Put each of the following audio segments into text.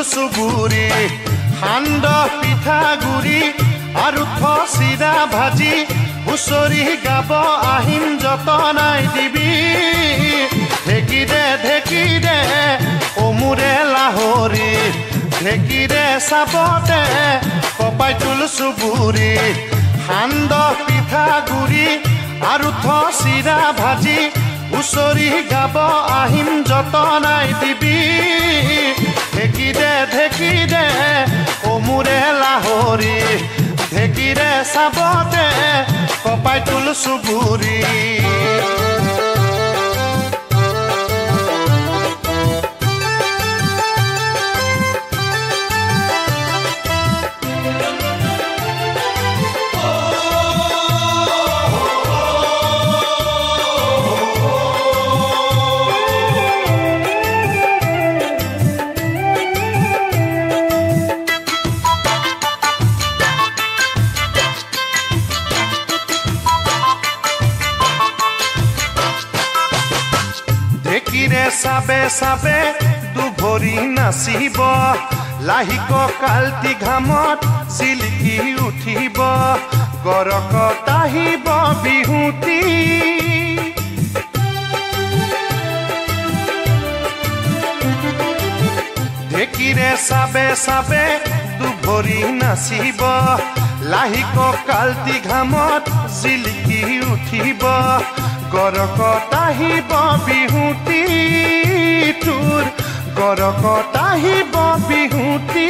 চুবুৰী সান্দহ পিঠা গুৰি আৰু চিৰা ভাজি হুঁচৰি গাব আহিম যতনাই দিবি ঢেঁকী দে অমুৰে লাহৰি ঢেঁকী দে চাবতে কপাই তুল চুবুৰী সান্দহ পিঠা গুৰি আৰু চিৰা ভাজি হুঁচৰি গাব আহিম যতনাই দিবি ঢেঁকী দে অমুৰে লাহৰি ঢেঁকী দে চাবতে কপাই তুল চুবুৰী চাবে চাবে দুভৰি নাচিব লাহিক কালটি ঘামত জিলিকি উঠিব গৰকত আহিব বিহুতি ঢেঁকীৰে চাবে চাবে দুভৰি নাচিব লাহিক কালটি ঘামত জিলিকি উঠিব গৰকত আহিব বিহুতি তোৰ গৰকত আহিব বিহুতি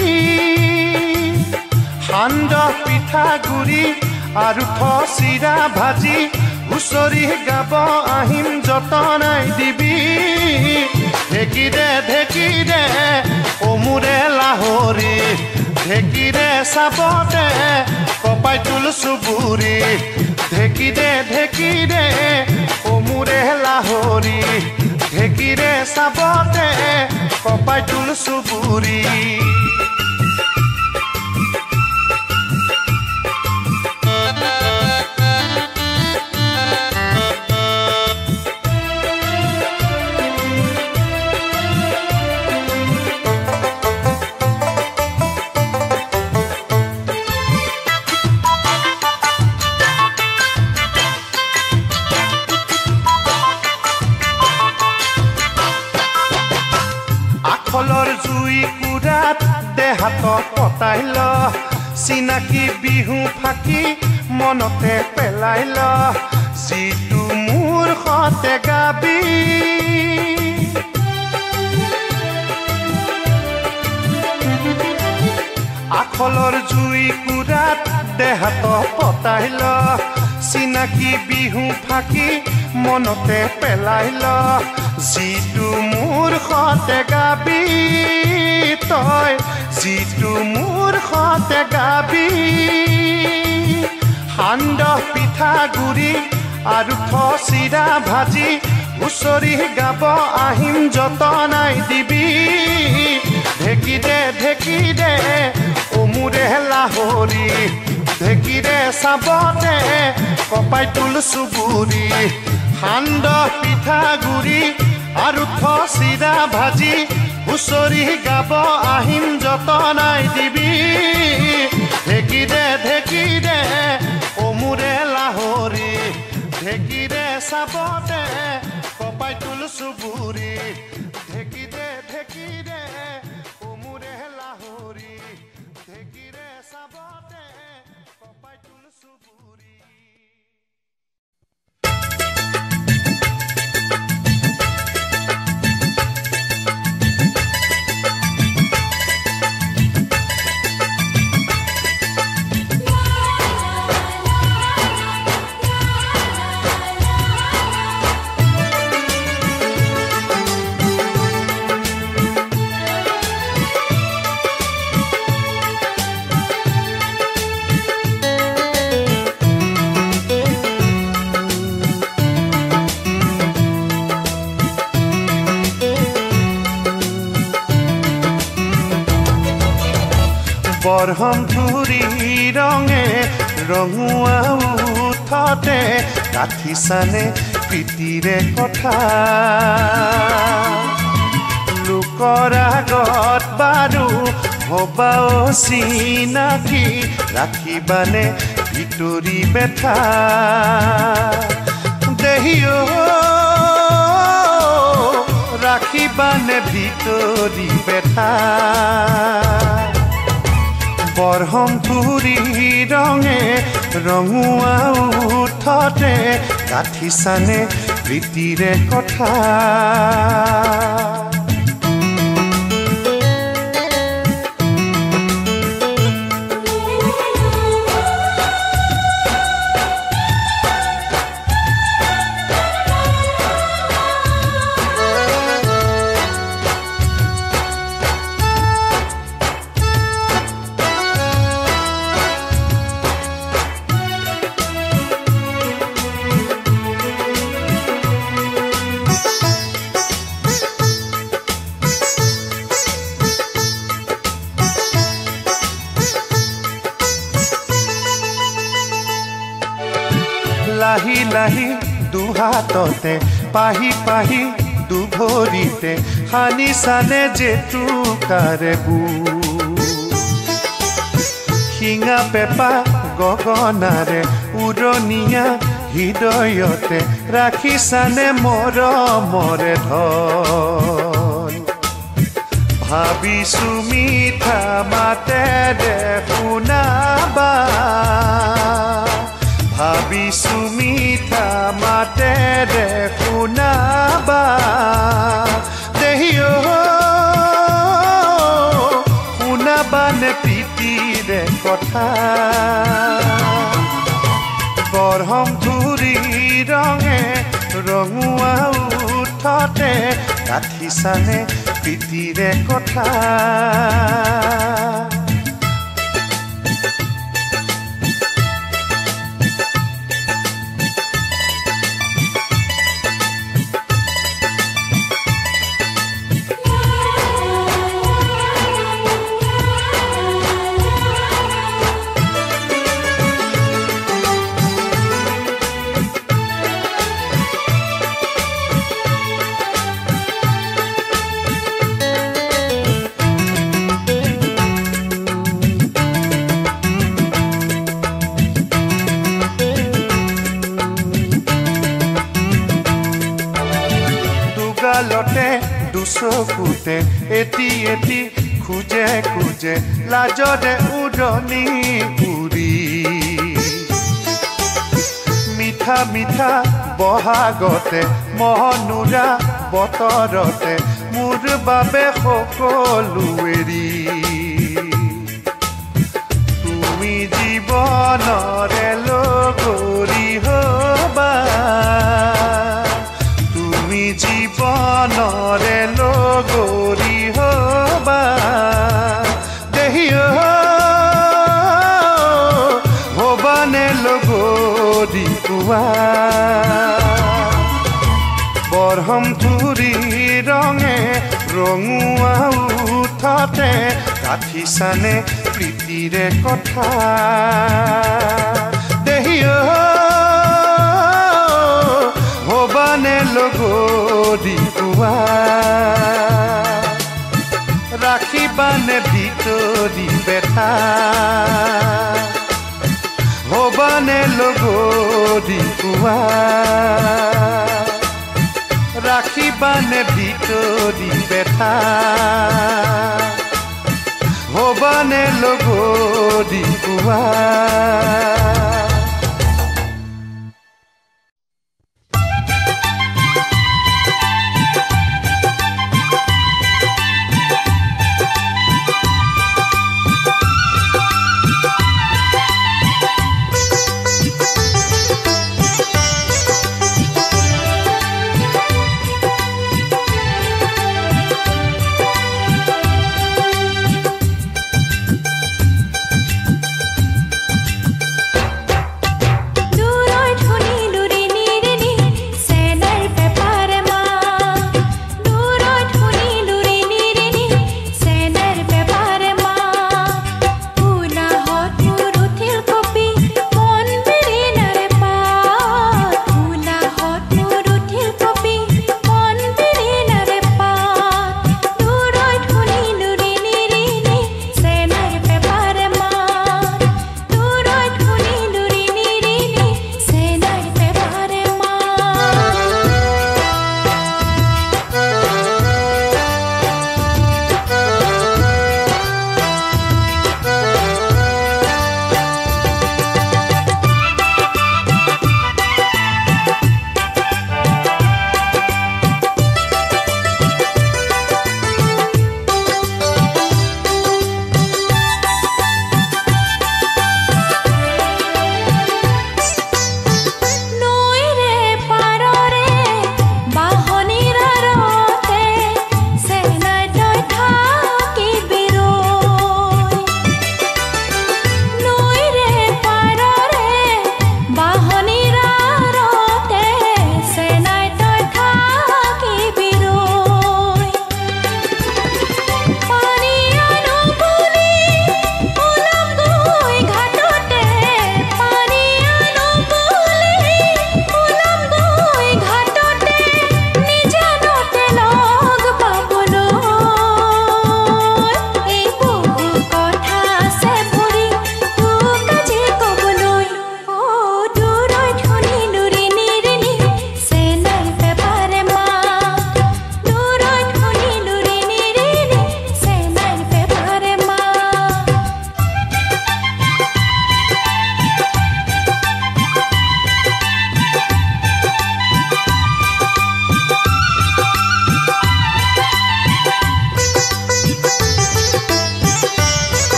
সান্দহ পিঠা গুৰি আৰু চিৰা ভাজি হুঁচৰি গাব আহিম যতনাই দিবি ঢেঁকী দে অমুৰে লাহৰি ঢেঁকী দে চাবতে কপাই তুল চুবুৰী ঢেঁকী দে অমুৰে লাহৰি ঢেঁকী দে চাবতে কপাই তুল চুবুৰী আখলৰ জুই কুৰাত দেহাত পতাই ল চিনাকি বিহু ফাকি মনতে পেলাই ল যিটো মোৰ সতে গাবি আখলৰ জুই কুৰাত দেহাত পতাই ল চিনাকি বিহু ফাকি মনতে পেলাই ল যিটো মোৰ সতে গাবি তই যিটো মোৰ সতে গাবি সান্দহ পিঠা গুৰি আৰু চিৰা ভাজি হুঁচৰি গাব আহিম যতনাই দিবি ঢেঁকী দে অমুৰে লাহৰি ঢেঁকী দে চাবতে কপাই তুল চুবুৰী সান্দহ পিঠা গুৰি আৰু চিৰা ভাজি হুঁচৰি গাব আহিম যতনাই দিবি ঢেঁকী দে অমুৰে লাহৰি ঢেঁকী দে চাবতে কপাই তুল চুবুৰী ঢেঁকী দে অমুৰে লাহৰি ঢেঁকী দে চাবতে কপাই তুল চুবুৰী বৰহম ধুৰি ৰঙে ৰঙুৱা উঠতে কাঠিছানে প্ৰীতিৰে কথা লোক চুকৰ আগত বাৰু হবা চিনাকি ৰাখিবানে ভিতৰি বেঠা দেহিও ৰাখিবানে ভিতৰি বেঠা বৰহমপুৰী ৰঙে ৰঙুৱা উঠতে গাঁঠিছানে প্ৰীতিৰে কথা লাহি লাহি দুহাততে পাহি পাহি দুভৰিতে সানিছানে জেতুকাৰে শিঙা পেপা গগনাৰে উৰণীয়া হৃদয়তে ৰাখিছানে মৰমৰে ধন ভাবিছো মিঠা মাতেৰে শুনাবা ভাবিছো মিঠা মাতেৰে শুনাবা দেহিও শুনাবানে প্ৰীতিৰে কথা বৰহমপুৰী ৰঙে ৰঙুৱা উঠতে গাঁঠিছানে প্ৰীতিৰে কথা লতে দুচকুতে এটি এটি খুজে খুজে লাজৰে উৰণি উৰি মিঠা মিঠা বহাগতে মহনুৰা বতৰতে মোৰ বাবে সকলো এৰি তুমি জীৱনৰে লগৰী হবা জীবনৰে লগৰী হবা দেহিও হবানে লগৰী কোৱা বৰহমপুৰী ৰঙে ৰঙুৱা উঠতে গাঁঠিছানে প্ৰীতিৰে কথা দেহিও হবানে লগৰী কোৱা ৰাখিবানে ভিতৰি বেঠা হবানে লগৰী কোৱা ৰাখিবানে ভিতৰি বেঠা হবানে লগৰী কোৱা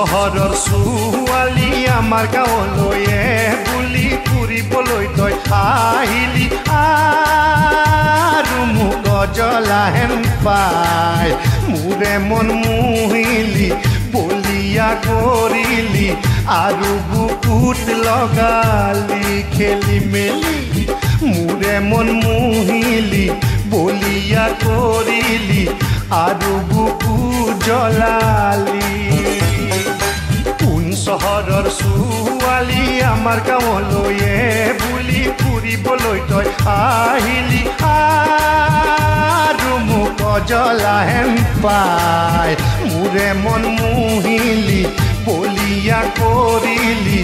চহৰৰ ছোৱালী আমাৰ গাঁৱলৈ বুলি ফুৰিবলৈ তই আহিলি আৰু মোক জ্বলা হেন পাই মোৰে মন মুহিলি বলিয়া কৰিলি আৰু বুকুত লগালি খেলি মেলি মোৰে মন মুহিলি বলিয়া কৰিলি আৰু বুকু জ্বলালি কোন চহৰৰ ছোৱালী আমাৰ গাঁৱলৈ বুলি ফুৰিবলৈ তই আহিলি আৰু মোক জ্বলা হেন পাই মোৰে মন মুহিলি বলিয়া কৰিলি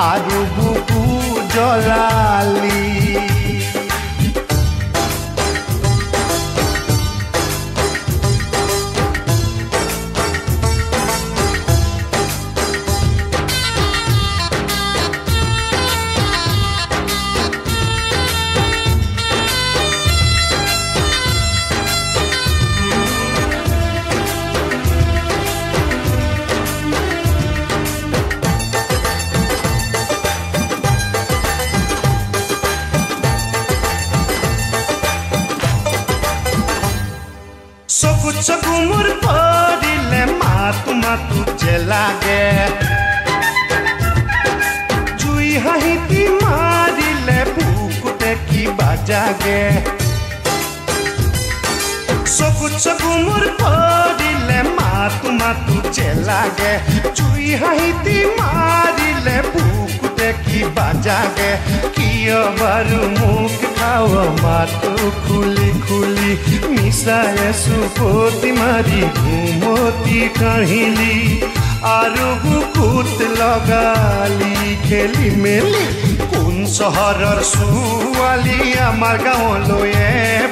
আৰু বুকু জ্বলালি চকু মোৰ পৰিলে মাতো মাতো যে লাগে জুই হাঁহিটি মাৰিলে বুকুতে কিবা জাগে চকু মোৰ পৰিলে মাতো মাতো যে লাগে জুই হাঁহিটি মাৰিলে বুকুতে কিবা জাগে কিয় বাৰু মোক খাৱ মাতো খুলি খুলি মিছাই চুপতি মাৰি ঘুমতি কাঢ়িলি আৰু বুকুত লগালি খেলি মেলি কোন চহৰৰ ছোৱালী আমাৰ গাঁৱলৈ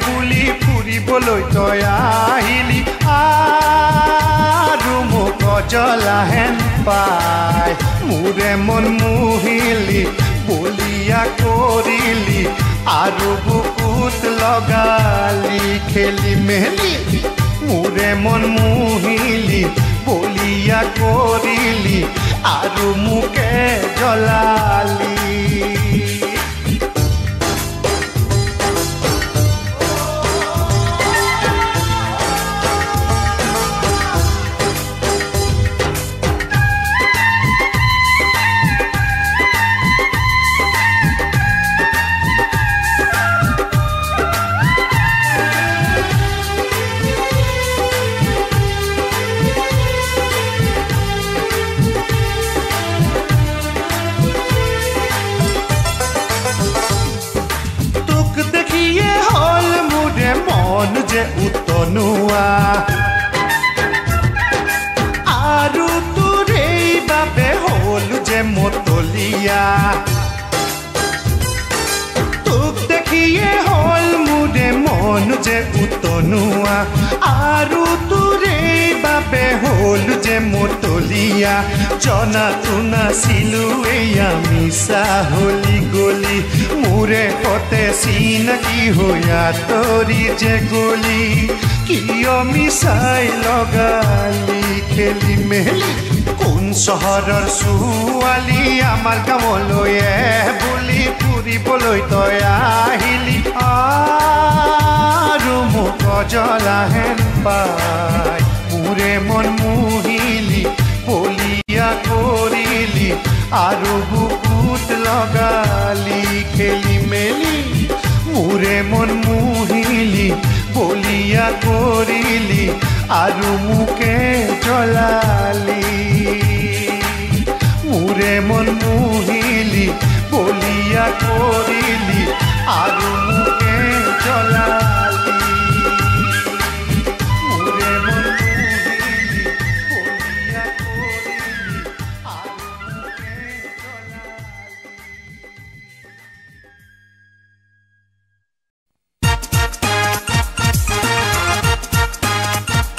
বুলি ফুৰিবলৈ তই আহিলি আৰু মোক জ্বলা হেন পাই মোৰে মন মুহিলি বলিয়া কৰিলি আৰু বুকুত লগালি খেলি মেলি মোৰে মন মুহিলি বলিয়া কৰিলি আৰু মোকে জ্বলালি যে উতনুৱা আৰু তোৰে বাবে হলো যে মতলীয়া তোক দেখিয়ে হল মোৰে মন যে উতনুৱা আৰু তোৰে বাবে হলো যে মতলীয়া জনাতো নাছিলো এয়া মিছা হলি গলি মোৰে সতে চিনাকি হৈ আঁতৰি যে গলি কিয় মিছাই লগালি খেলি মেলি কোন চহৰৰ ছোৱালী আমাৰ গাঁৱলৈ বুলি ফুৰিবলৈ তই আহিলি আৰু মোক জ্বলা হেন পাই মোৰে মন মুহিলি বলিয়া কৰিলি আৰু বুকুত লগালি খেলি মেলি মোৰে মন মুহিলি বলিয়া কৰিলি আৰু মোকে জ্বলালি মোৰে মন মুহিলি বলিয়া কৰিলি আৰু মোকে জ্বলালি মোৰে মন মুহিলি বলিয়া কৰিলি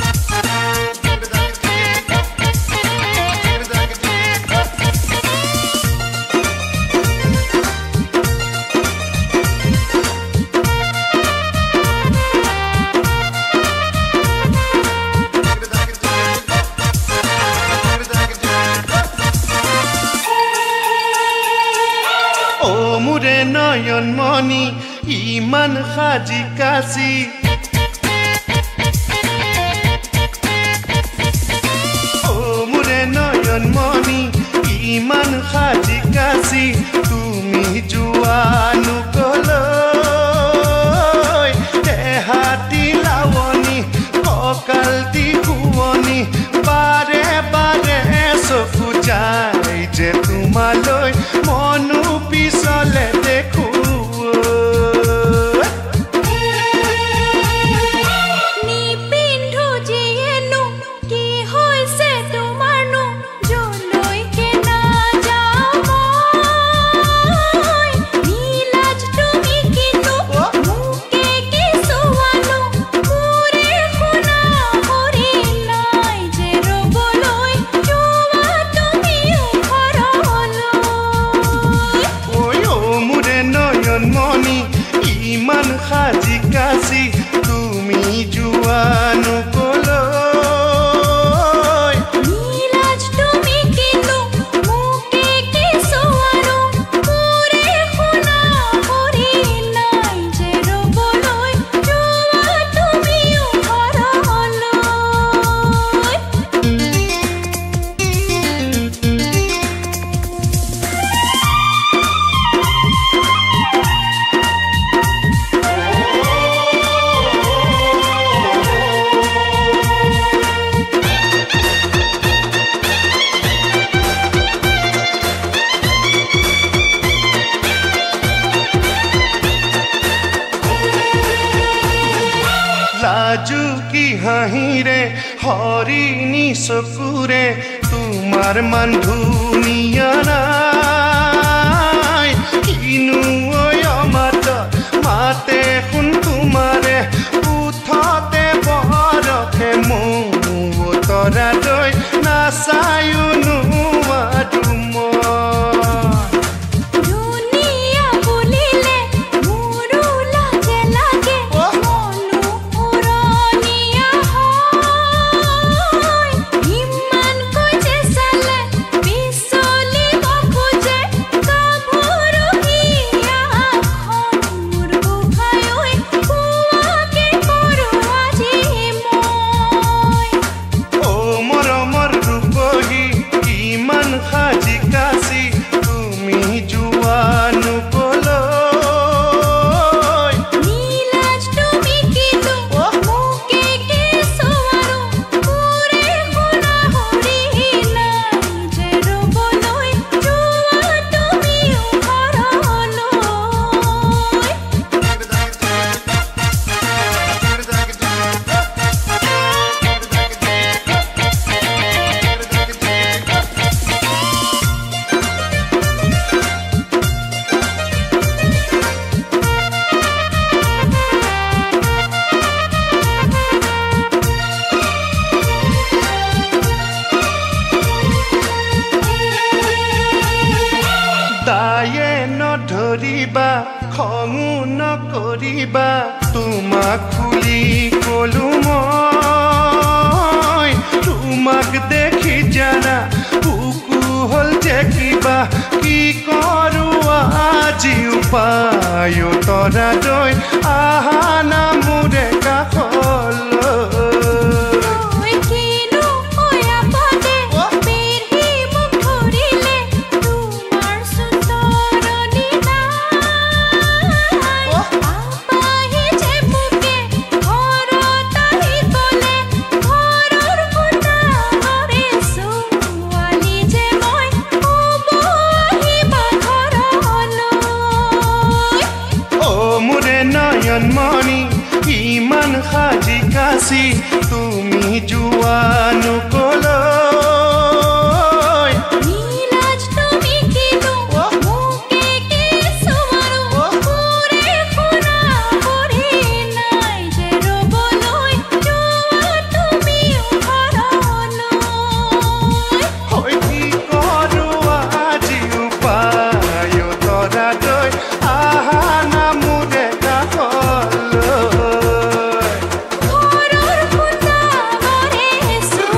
আৰু মোকে জ্বলালি নয়নমণি ইমান সাজি কাচি মোৰে নয়নমণি ইমান সাজি কাচি তুমি যোৱানো কলৈ দেহাতি লাৱনি কঁকালটি শুৱনি বাৰে বাৰে চকু যায় যে তোমালৈ মনো পিছলে দেখো নয়নমণি ইমান সাজি কাচি তুমি যোৱানো কলৈ নীলাজ তুমি কিনো মুকে কি সোৱানো মোৰে শুনা হৰি নাই যে ৰবলৈ যোৱা তুমিও ঘৰলৈ লাজু কি হাঁহিৰে হৰিণী চকুৰে তোমাৰ মান ধুনীয়া নাই কিনো অমাত মাতে শুন তোমাৰে উঠতে বৰফে মৌ তৰালৈ নাচায়ো নোৱাৰো দুনিয়া বুলিলে মোৰো লাজে লাগে মনো উৰণীয়া হয় ইমান কৈ যে চালে পিছলিব খোজে গাভৰুহিয়া মোৰ গোসাঁই ঐ কোৱাকে কৰোঁ আজি মই মৰমৰ ৰূপহী ইমান সাজি কাচি তুমি যোৱানো কলৈ নীলাজ তুমি কিনো মুকে কি সোৱানো মোৰে শুনা হৰি নাই যে ৰবলৈ যোৱা তুমিও ঘৰলৈ দায়ে নধৰিবা খঙো নকৰিবা তোমাক খুলি কলো মই তোমাক দেখি জানা বুকু হ'ল যে কিবা কি কৰো আজি উপায় তৰালৈ আহা না মোৰে কাষলৈ ঐ কিনো হয়া পদে বিৰহি মোক ধৰিলে তোমাৰ সুন্দৰণী নাই আপাহি যে মোকে ঘৰত আহি ক'লে ঘৰৰ ফুটাৰে ছোৱালী যে মই ক'ব আহিবা ঘৰলৈ মোৰে নয়নমণি ইমান সাজি কাচি তুমি যোৱানো কলৈ নীলাজ তুমি কিনো মুকে কি সোৱানো মোৰে শুনা হৰি নাই যে ৰবলৈ যোৱা তুমিও ঘৰলৈ হৈ কি কৰো আজি উপায় তৰালৈ আহা না মোৰে কাষলৈ ঘৰৰ ফুটাৰে ছোৱালী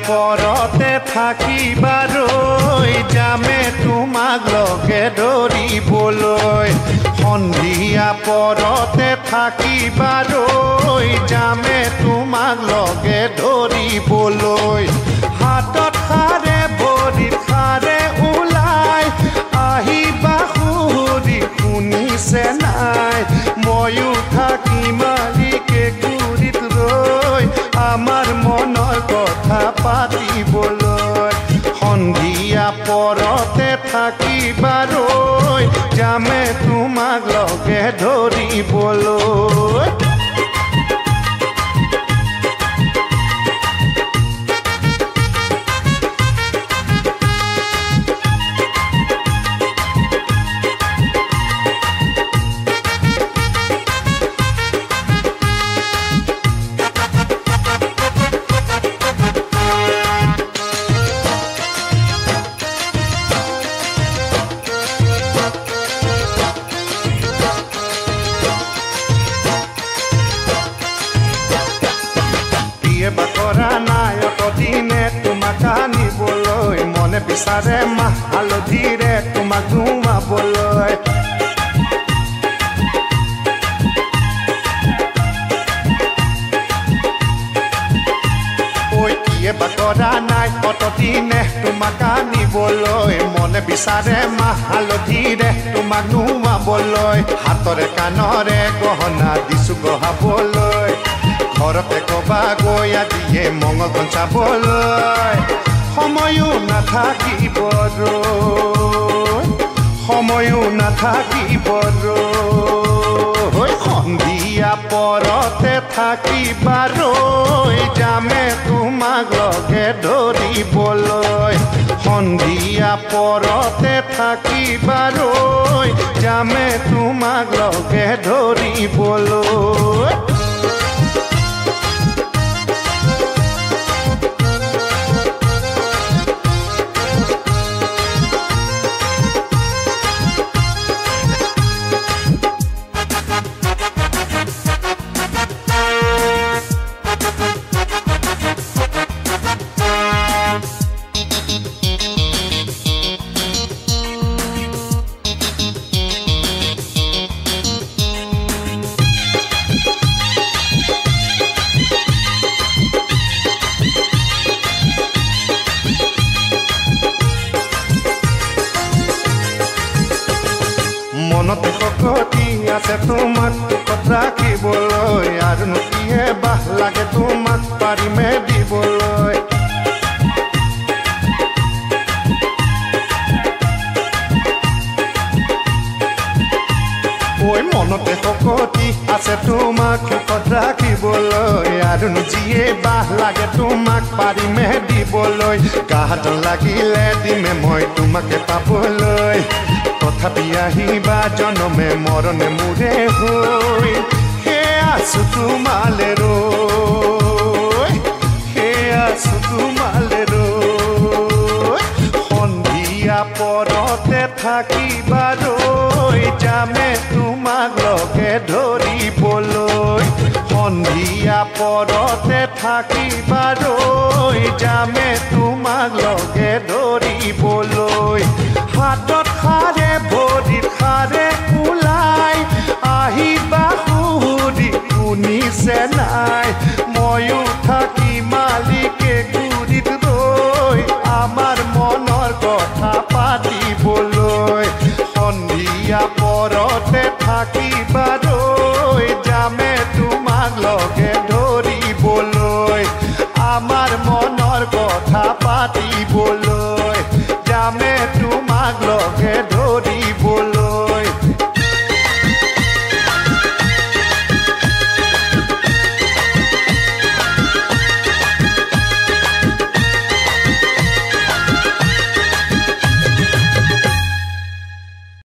পৰতে থাকিবাৰৈ যামে তোমাক লগে ধৰিবলৈ সন্ধিয়া পৰতে থাকিবাৰৈ যামে তোমাক লগে ধৰিবলৈ হাতত খাৰে ভৰিত খাৰে ওলাই আহিবা সুৰি শুনিছে নাই ময়ো থাকি মালিকে গুৰিত ৰৈ আমাৰ মনৰ কথা পাতিবলৈ সন্ধিয়া পৰতে থাকিবাৰৈ যামে তোমাক লগে ধৰিবলৈ বাকৰা নাই অতদিনে তোমাক আনিবলৈ মনে বিচাৰে মাহ হালধিৰে তোমাক ধুমাবলৈ ঐ কিয়ে বাকৰা নাই অতদিনে তোমাক আনিবলৈ মনে বিচাৰে মাহ হালধিৰে তোমাক ধুমাবলৈ হাতৰে কাণৰে গহনা দিছো গঢ়াবলৈ ঘৰতে কবা গৈ আজিয়ে মঙলখন চাবলৈ সময়ো নাথাকিব সময়ো নাথাকিব সন্ধিয়া পৰতে থাকিবাৰৈ যামে তোমাক লগে ধৰিবলৈ সন্ধিয়া পৰতে থাকিবাৰৈ যামে তোমাক লগে ধৰিবলৈ মনতে শক্তি আছে তোমাক ৰাখিবলৈ আৰুনো কিহে বাহ লাগে তোমাক পাৰিমে দিবলৈ ঐ মনতে শক্তি আছে তোমাক ৰাখিবলৈ আৰুনো যিয়ে বাহ লাগে তোমাক পাৰিমে দিবলৈ গাহাত লাগিলে দিমে মই তোমাকে পাবলৈ তথাপি আহিবা জনমে মৰণে মোৰে হৈ সেয়া আছো তোমালে ৰৈ সেয়া আছো তোমালে ৰৈ সন্ধিয়া পৰতে থাকিবাৰৈ যামে তোমাক লগে ধৰিবলৈ সন্ধিয়া পৰতে থাকিবাৰৈ যামে তোমাক লগে ধৰিবলৈ হাতত খাৰে ভৰিত খাৰে ওলাই আহিবা সুৰি শুনিছে নাই ময়ো থাকি মালিকে গুৰিত ৰৈ আমাৰ মনৰ কথা পাতিবলৈ সন্ধিয়া পৰতে থাকিবাৰৈ যামে তোমাক লগে ধৰিবলৈ আমাৰ মনৰ কথা পাতিবলৈ যামে তোমাক লগে